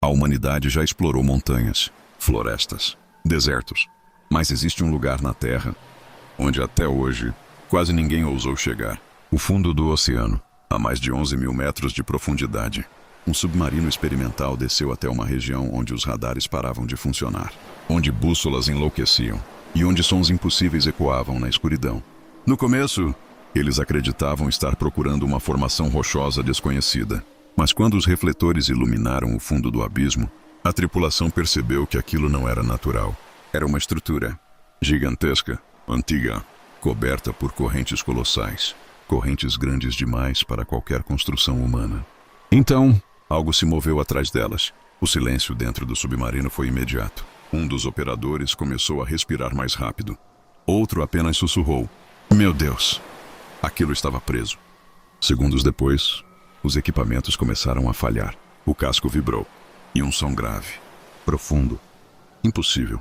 A humanidade já explorou montanhas, florestas, desertos. Mas existe um lugar na Terra onde até hoje quase ninguém ousou chegar. O fundo do oceano, a mais de 11 mil metros de profundidade. Um submarino experimental desceu até uma região onde os radares paravam de funcionar, onde bússolas enlouqueciam e onde sons impossíveis ecoavam na escuridão. No começo, eles acreditavam estar procurando uma formação rochosa desconhecida. Mas quando os refletores iluminaram o fundo do abismo, a tripulação percebeu que aquilo não era natural. Era uma estrutura gigantesca, antiga, coberta por correntes colossais. Correntes grandes demais para qualquer construção humana. Então, algo se moveu atrás delas. O silêncio dentro do submarino foi imediato. Um dos operadores começou a respirar mais rápido. Outro apenas sussurrou: "Meu Deus!" Aquilo estava preso. Segundos depois, os equipamentos começaram a falhar. O casco vibrou. E um som grave, profundo, impossível,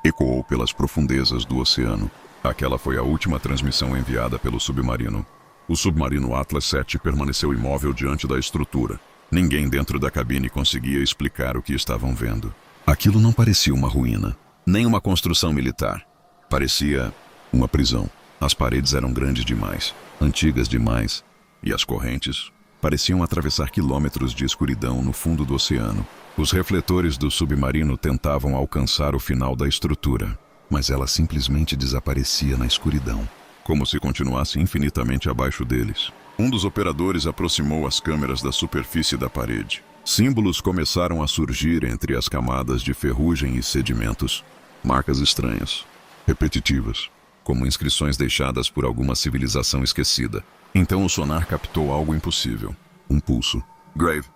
ecoou pelas profundezas do oceano. Aquela foi a última transmissão enviada pelo submarino. O submarino Atlas 7 permaneceu imóvel diante da estrutura. Ninguém dentro da cabine conseguia explicar o que estavam vendo. Aquilo não parecia uma ruína, nem uma construção militar. Parecia uma prisão. As paredes eram grandes demais, antigas demais, e as correntes pareciam atravessar quilômetros de escuridão no fundo do oceano. Os refletores do submarino tentavam alcançar o final da estrutura, mas ela simplesmente desaparecia na escuridão, como se continuasse infinitamente abaixo deles. Um dos operadores aproximou as câmeras da superfície da parede. Símbolos começaram a surgir entre as camadas de ferrugem e sedimentos. Marcas estranhas, repetitivas, como inscrições deixadas por alguma civilização esquecida. Então o sonar captou algo impossível. Um pulso. Grave.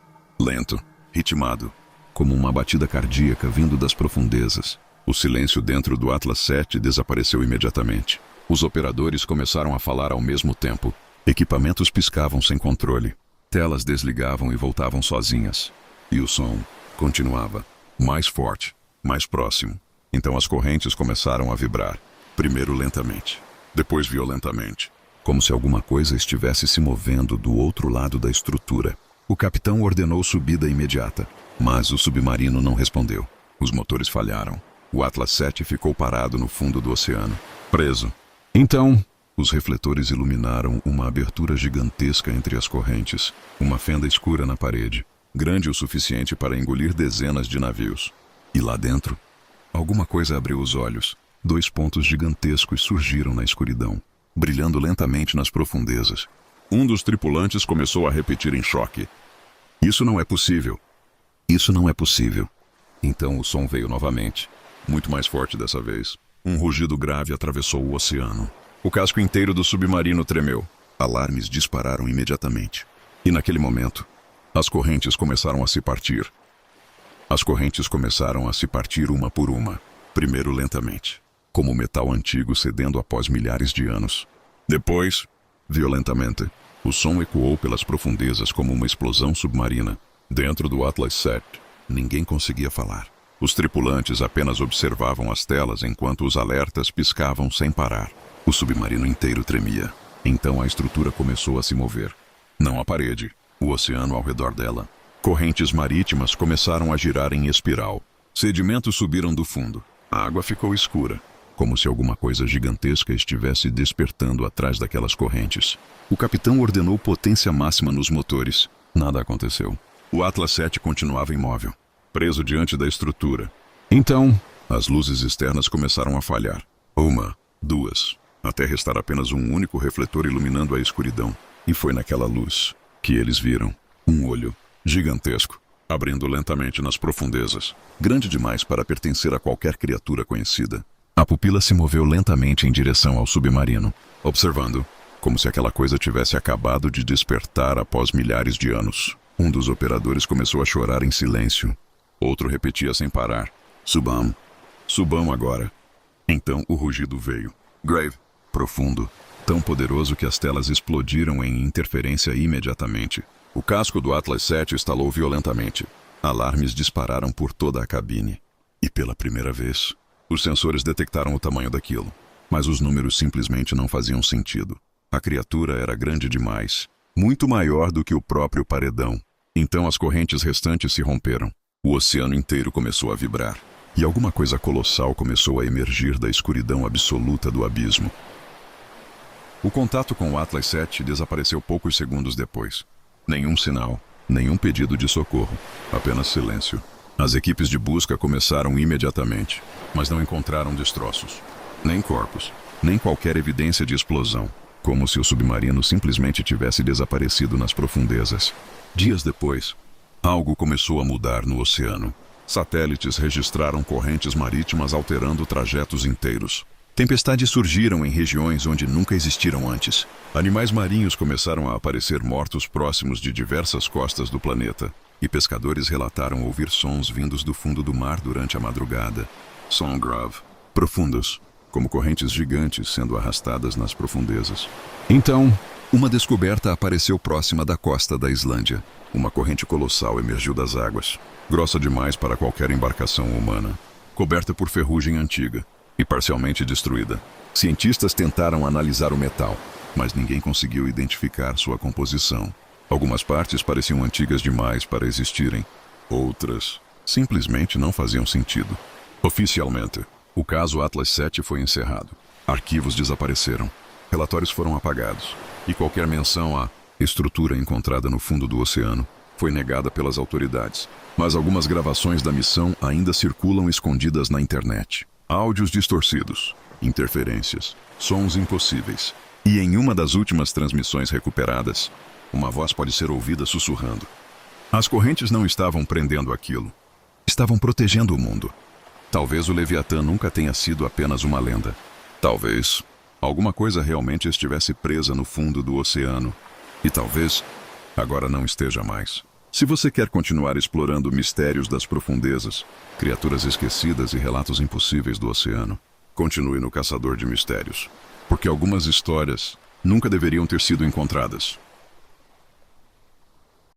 Lento. Ritmado. Como uma batida cardíaca vindo das profundezas. O silêncio dentro do Atlas 7 desapareceu imediatamente. Os operadores começaram a falar ao mesmo tempo. Equipamentos piscavam sem controle. Telas desligavam e voltavam sozinhas. E o som continuava. Mais forte. Mais próximo. Então as correntes começaram a vibrar. Primeiro lentamente. Depois violentamente. Como se alguma coisa estivesse se movendo do outro lado da estrutura. O capitão ordenou subida imediata. Mas o submarino não respondeu. Os motores falharam. O Atlas 7 ficou parado no fundo do oceano. Preso. Então, os refletores iluminaram uma abertura gigantesca entre as correntes. Uma fenda escura na parede. Grande o suficiente para engolir dezenas de navios. E lá dentro, alguma coisa abriu os olhos. 2 pontos gigantescos surgiram na escuridão, brilhando lentamente nas profundezas. Um dos tripulantes começou a repetir em choque: "Isso não é possível. Isso não é possível." Então o som veio novamente, muito mais forte dessa vez. Um rugido grave atravessou o oceano. O casco inteiro do submarino tremeu. Alarmes dispararam imediatamente. E naquele momento, as correntes começaram a se partir. As correntes começaram a se partir uma por uma, primeiro lentamente, como metal antigo cedendo após milhares de anos. Depois, violentamente, o som ecoou pelas profundezas como uma explosão submarina. Dentro do Atlas 7, ninguém conseguia falar. Os tripulantes apenas observavam as telas enquanto os alertas piscavam sem parar. O submarino inteiro tremia. Então a estrutura começou a se mover. Não a parede, o oceano ao redor dela. Correntes marítimas começaram a girar em espiral. Sedimentos subiram do fundo. A água ficou escura, como se alguma coisa gigantesca estivesse despertando atrás daquelas correntes. O capitão ordenou potência máxima nos motores. Nada aconteceu. O Atlas 7 continuava imóvel, preso diante da estrutura. Então, as luzes externas começaram a falhar. 1, 2, até restar apenas um único refletor iluminando a escuridão. E foi naquela luz que eles viram um olho gigantesco, abrindo lentamente nas profundezas, grande demais para pertencer a qualquer criatura conhecida. A pupila se moveu lentamente em direção ao submarino, observando, como se aquela coisa tivesse acabado de despertar após milhares de anos. Um dos operadores começou a chorar em silêncio. Outro repetia sem parar: "Subam. Subam agora." Então o rugido veio. Grave. Profundo. Tão poderoso que as telas explodiram em interferência imediatamente. O casco do Atlas 7 estalou violentamente. Alarmes dispararam por toda a cabine. E pela primeira vez, os sensores detectaram o tamanho daquilo. Mas os números simplesmente não faziam sentido. A criatura era grande demais. Muito maior do que o próprio paredão. Então as correntes restantes se romperam. O oceano inteiro começou a vibrar, e alguma coisa colossal começou a emergir da escuridão absoluta do abismo. O contato com o Atlas 7 desapareceu poucos segundos depois. Nenhum sinal, nenhum pedido de socorro, apenas silêncio. As equipes de busca começaram imediatamente, mas não encontraram destroços, nem corpos, nem qualquer evidência de explosão, como se o submarino simplesmente tivesse desaparecido nas profundezas. Dias depois, algo começou a mudar no oceano. Satélites registraram correntes marítimas alterando trajetos inteiros. Tempestades surgiram em regiões onde nunca existiram antes. Animais marinhos começaram a aparecer mortos próximos de diversas costas do planeta, e pescadores relataram ouvir sons vindos do fundo do mar durante a madrugada. Som grave, profundos, como correntes gigantes sendo arrastadas nas profundezas. Então, uma descoberta apareceu próxima da costa da Islândia. Uma corrente colossal emergiu das águas, grossa demais para qualquer embarcação humana, coberta por ferrugem antiga e parcialmente destruída. Cientistas tentaram analisar o metal, mas ninguém conseguiu identificar sua composição. Algumas partes pareciam antigas demais para existirem, outras simplesmente não faziam sentido. Oficialmente, o caso Atlas 7 foi encerrado. Arquivos desapareceram, relatórios foram apagados, e qualquer menção à estrutura encontrada no fundo do oceano foi negada pelas autoridades. Mas algumas gravações da missão ainda circulam escondidas na internet. Áudios distorcidos, interferências, sons impossíveis. E em uma das últimas transmissões recuperadas, uma voz pode ser ouvida sussurrando. As correntes não estavam prendendo aquilo. Estavam protegendo o mundo. Talvez o Leviatã nunca tenha sido apenas uma lenda. Talvez alguma coisa realmente estivesse presa no fundo do oceano. E talvez agora não esteja mais. Se você quer continuar explorando mistérios das profundezas, criaturas esquecidas e relatos impossíveis do oceano, continue no Caçador de Mistérios. Porque algumas histórias nunca deveriam ter sido encontradas.